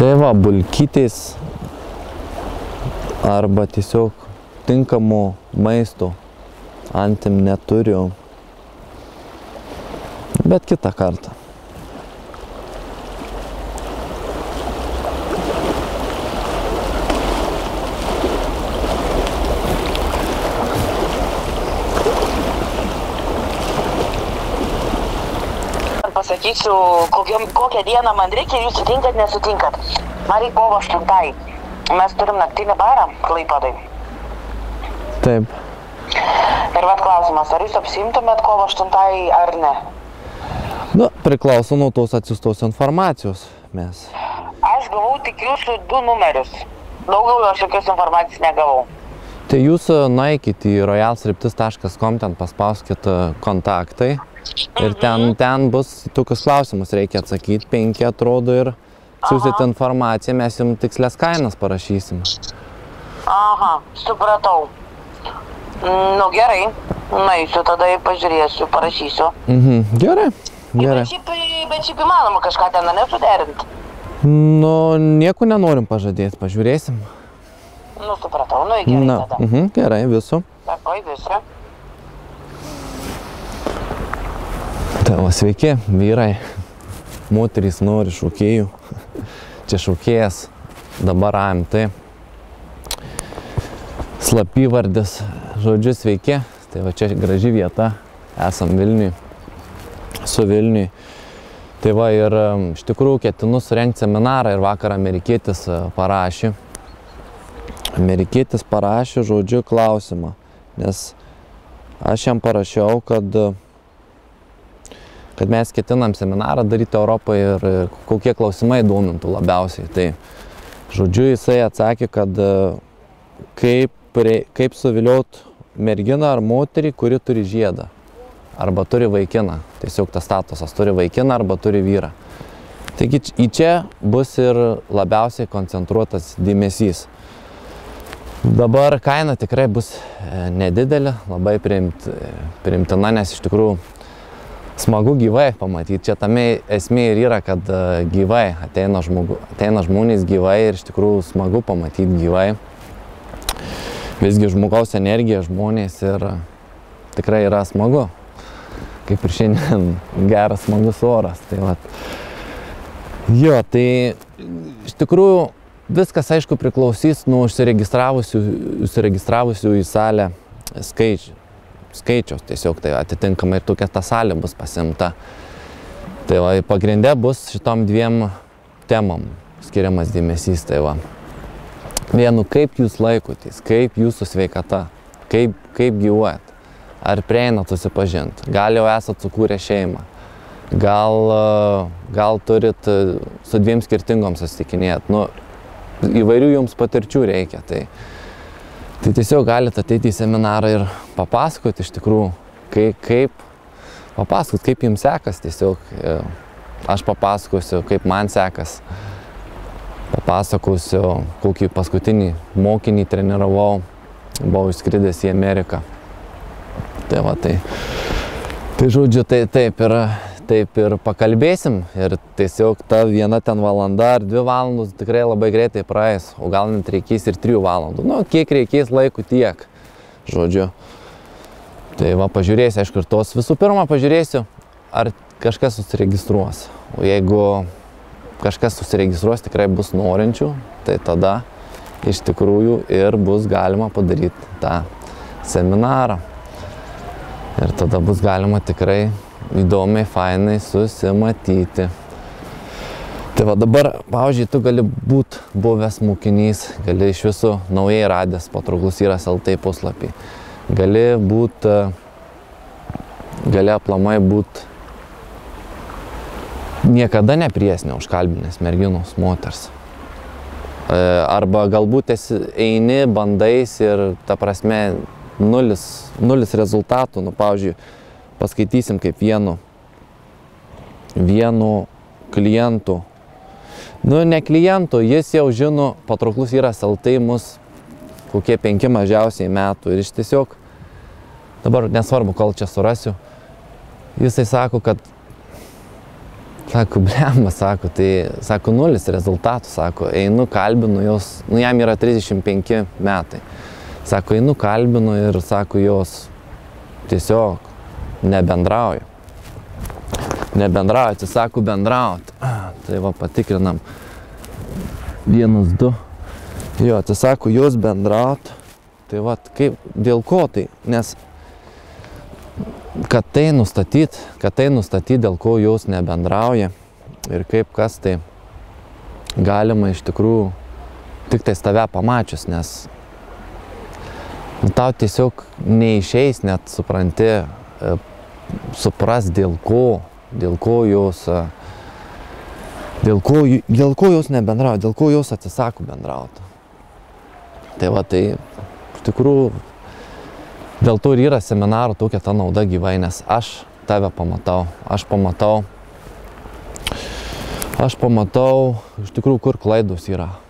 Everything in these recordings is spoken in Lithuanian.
Tai va, bulkytės arba tiesiog tinkamo maisto antim neturiu, bet kitą kartą. Pasakysiu, kokią dieną man reikia, jūs sutinkat, nesutinkat. Man reikia kovo 8. Mes turim naktinį barą Klaipėdoj. Taip. Ir vat klausimas, ar jūs apsiimtumėt kovo 8 ar ne? Nu, priklauso nuo tos atsiustos informacijos mes. Aš gavau tik jūsų 2 numerius. Daugiau aš jokios informacijos negavau. Tai jūs nueikit į royalsryptis.com, ten paspauskit kontaktai. Ir ten bus tokius klausimus reikia atsakyti, 5 atrodo, ir siūsit informaciją, mes jums tikslės kainas parašysim. Aha, supratau. Nu gerai, nueisiu, tada pažiūrėsiu, parašysiu. Gerai, gerai. Bet šiaip įmanoma kažką ten nesuderinti. Nu, nieko nenorim pažadėti, pažiūrėsim. Nu, supratau, nu gerai tada. Gerai, visų. Sakoj, visų. Tai va, sveiki, vyrai. Moterys nori šaukėjų. Čia šaukėjas, dabar AMT. Slapyvardis, žodžiu, sveiki. Tai va, čia graži vieta. Esam Vilniui. Su Vilniui. Tai va, ir iš tikrųjų ketinu surengti seminarą ir vakar amerikietis parašė. Amerikietis parašė, žodžiu, klausimą. Nes aš jam parašiau, kad mes ketinam seminarą daryti Europoje ir kokie klausimai domintų labiausiai. Tai, žodžiu, jisai atsakė, kad kaip suviliot merginą ar moterį, kuri turi žiedą. Arba turi vaikiną. Tiesiog tas statusas turi vaikiną arba turi vyrą. Taigi į čia bus ir labiausiai koncentruotas dėmesys. Dabar kaina tikrai bus nedidelė, labai priimtina, nes iš tikrųjų smagu gyvai pamatyti. Čia tame esmė ir yra, kad gyvai ateina žmonės gyvai ir iš tikrųjų smagu pamatyti gyvai. Visgi žmogaus energija, žmonės ir tikrai yra smagu. Kaip ir šiandien geras, smagus oras. Tai vat. Jo, tai iš tikrųjų viskas, aišku, priklausys nuo užsiregistravusių į salę skaičiaus. Tiesiog tai atitinkamai ir tokia ta salė bus pasimta. Tai va, pagrinde bus šitom 2 temom skiriamas dėmesys. Tai va. Vienu, kaip jūs laikotės, kaip jūsų sveikata, kaip gyvuojat. Ar prieinat susipažinti, gal jau esat sukūrę šeimą, gal turit su 2 skirtingom susitikinėt. Nu, įvairių jums patirčių reikia. Tai tiesiog galite ateiti į seminarą ir papasakoti iš tikrųjų, kaip jums sekas tiesiog. Aš papasakosiu, kaip man sekas. Papasakosiu, kokį paskutinį mokinį treniravau, buvau išskridęs į Ameriką. Tai va, tai žodžiu, taip ir pakalbėsim ir tiesiog ta viena ten valanda ar 2 valandos tikrai labai greitai praeis, o gal net reikės ir 3 valandų. Nu, kiek reikės laiko tiek, žodžiu. Tai va, pažiūrėsiu, aišku, ir tos visų pirma pažiūrėsiu, ar kažkas susiregistruos. O jeigu kažkas susiregistruos, tikrai bus norinčių, tai tada iš tikrųjų ir bus galima padaryti tą seminarą. Ir tada bus galima tikrai įdomiai, fainai susimatyti. Tai va dabar, pavyzdžiui, tu gali būti buvęs mokinys, gali iš visų naujai radęs Patrauklus Vyras LT puslapį. Gali aplamai būti niekada nepriesnė užkalbinės merginos moters. Arba galbūt eini, bandais ir ta prasme nulis rezultatų. Nu, pavyzdžiui, paskaitysim kaip vienu klientu. Nu, ne klientu, jis jau žino Patrauklus Vyras LT mus kokie 5 mažiausiai metų. Ir iš tiesiog, dabar nesvarbu, kol čia surasiu, jisai sako, kad Sako, blemba, sako, tai, sako, 0 rezultatų, sako, einu, kalbinu jos, nu, jam yra 35 metai. Sako, einu, kalbinu ir, sako, jos tiesiog nebendrauja. Nebendrauja, atsisako bendrauti. Tai va, patikrinam. 1, 2. Jo, atsisako jos bendrauti. Tai va, kaip, dėl ko tai? Nes kad tai nustatyti, dėl ko jos nebendrauja ir kaip kas tai galima iš tikrųjų tik tai tave pamačius, nes tau tiesiog neišeis net supras dėl ko jos nebendrauja, dėl ko jos atsisako bendrauti. Tai va, tai iš tikrųjų dėl to ir yra seminarų tokia ta nauda gyvai, nes aš tave pamatau, aš pamatau iš tikrųjų, kur klaidos yra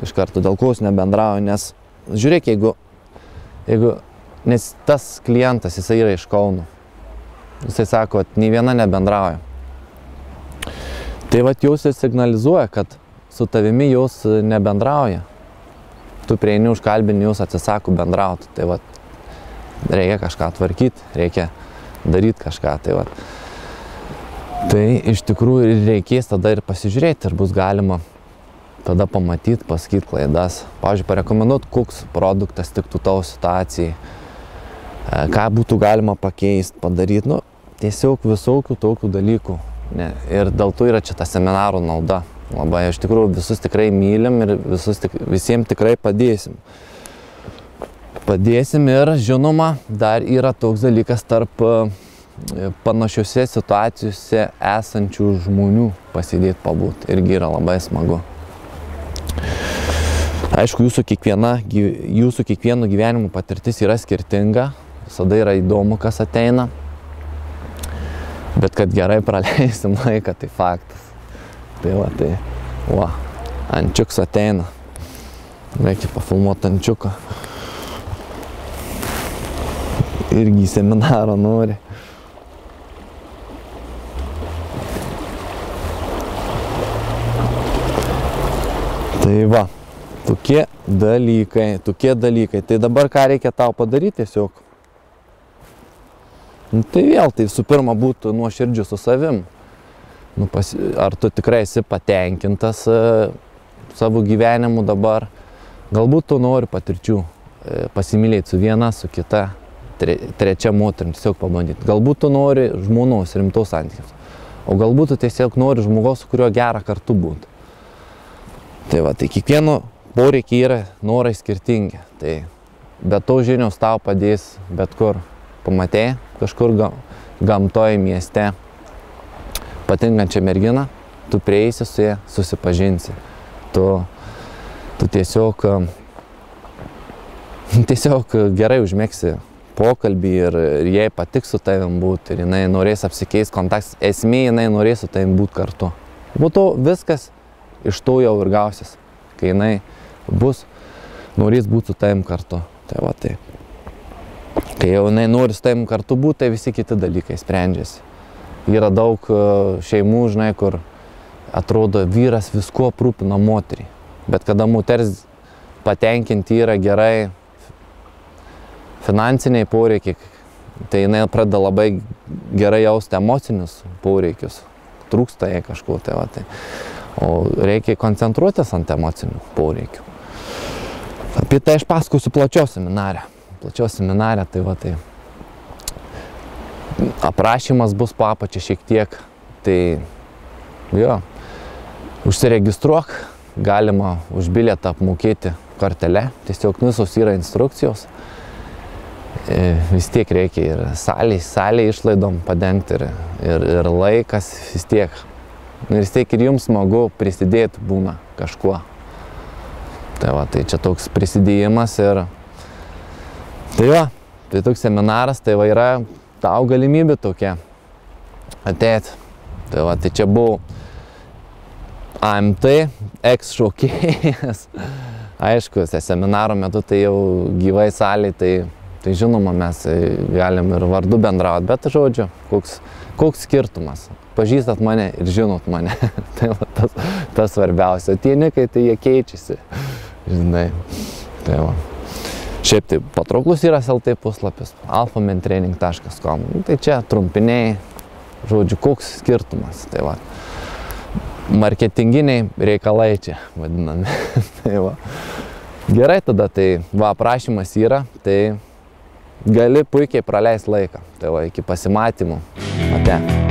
iš karto, dėl ko jūs nebendrauja, nes žiūrėk, nes tas klientas, jisai yra iš Kauno, jisai sako, kad nei viena nebendrauja. Tai vat jūs signalizuoja, kad su tavimi jūs nebendrauja, tu prieini užkalbini, jūs atsisako bendrauti, tai vat reikia kažką tvarkyti, reikia daryti kažką. Tai iš tikrųjų reikės tada ir pasižiūrėti, ir bus galima tada pamatyti, pasakyti klaidas. Pavyzdžiui, parekomenduoti, koks produktas tiktų tavo situacijai, ką būtų galima pakeisti, padaryti. Nu, tiesiog visokių tokių dalykų. Ne. Ir dėl to yra čia ta seminarų nauda. Labai, iš tikrųjų, visus tikrai mylim ir visiems tikrai padėsim. Padėsim ir, žinoma, dar yra toks dalykas tarp panašiose situacijose esančių žmonių pasidėti pabūti. Irgi yra labai smagu. Aišku, jūsų kiekvieno gyvenimo patirtis yra skirtinga. Visada yra įdomu, kas ateina. Bet kad gerai praleisim laiką, tai faktas. Tai va, ančiuks ateina. Reikia pafilmuoti ančiuką. Irgi į seminarą nori. Tai va, tokie dalykai. Tai dabar ką reikia tau padaryti tiesiog? Tai vėl, tai visų pirma būtų nuoširdžiu su savim. Ar tu tikrai esi patenkintas savo gyvenimu dabar? Galbūt tu nori patirčių pasimylėti su viena, su kita, trečia moterim, tiesiog pabandyti. Galbūt tu nori žmonos rimtos santykius, o galbūt tu tiesiog nori žmogaus, su kuriuo gera kartu būti. Tai va, tai kiekvieno poreikiai yra norai skirtingi. Tai bet to žinios tau padės bet kur. Pamatei kažkur gamtoje, mieste patinkančią merginą, tu prieisi su ja, susipažinsi. Tu tiesiog gerai užmėgsi pokalbį ir jai patiks su tavim būti ir jinai norės apsikeisti kontaktus. Esmė, jinai norės su tavim būti kartu. Būtų viskas iš to jau ir gausis, kai jinai norės būti su tavim kartu. Tai va tai. Kai jau jinai nori su tavim kartu būti, tai visi kiti dalykai sprendžiasi. Yra daug šeimų, žinai, kur atrodo vyras viskuo aprūpina moterį. Bet kada moters patenkinti yra gerai finansiniai poreikiai, tai jinai pradeda labai gerai jausti emocinius poreikius. Trūksta jai kažko, tai va tai. O reikia koncentruotis ant emocinių poreikių. Apie tai aš pasakosiu plačiau seminare. Tai va tai. Aprašymas bus po apačia šiek tiek. Tai jo, užsiregistruok, galima už bilietą apmokėti kortele. Tiesiog visos yra instrukcijos. Vis tiek reikia ir salė išlaidom padengti ir laikas vis tiek. Vis tiek ir jums smagu prisidėti būna kažkuo. Tai va, tai čia toks prisidėjimas ir tai va, tai toks seminaras, tai va yra tau galimybė tokia ateit. Tai va, tai čia buvo AMT, ex-šokėjas. Aišku, seminaro metu tai jau gyvai salėj, tai žinoma, mes galim ir vardu bendrauti, bet žodžiu, koks skirtumas. pažįstat mane ir žinot mane. Tai va, tas svarbiausia. Tie nikai, tai jie keičiasi. Žinai. Tai va. Šiaip tai patrauklus yra LT puslapis, alphamantraining.com. Tai čia trumpiniai, žodžiu, koks skirtumas. Tai va. Marketinginiai reikalai čia vadinami. Tai va. Gerai tada, tai va, aprašymas yra, tai gali puikiai praleisti laiką. Tai va, iki pasimatymų. Ate.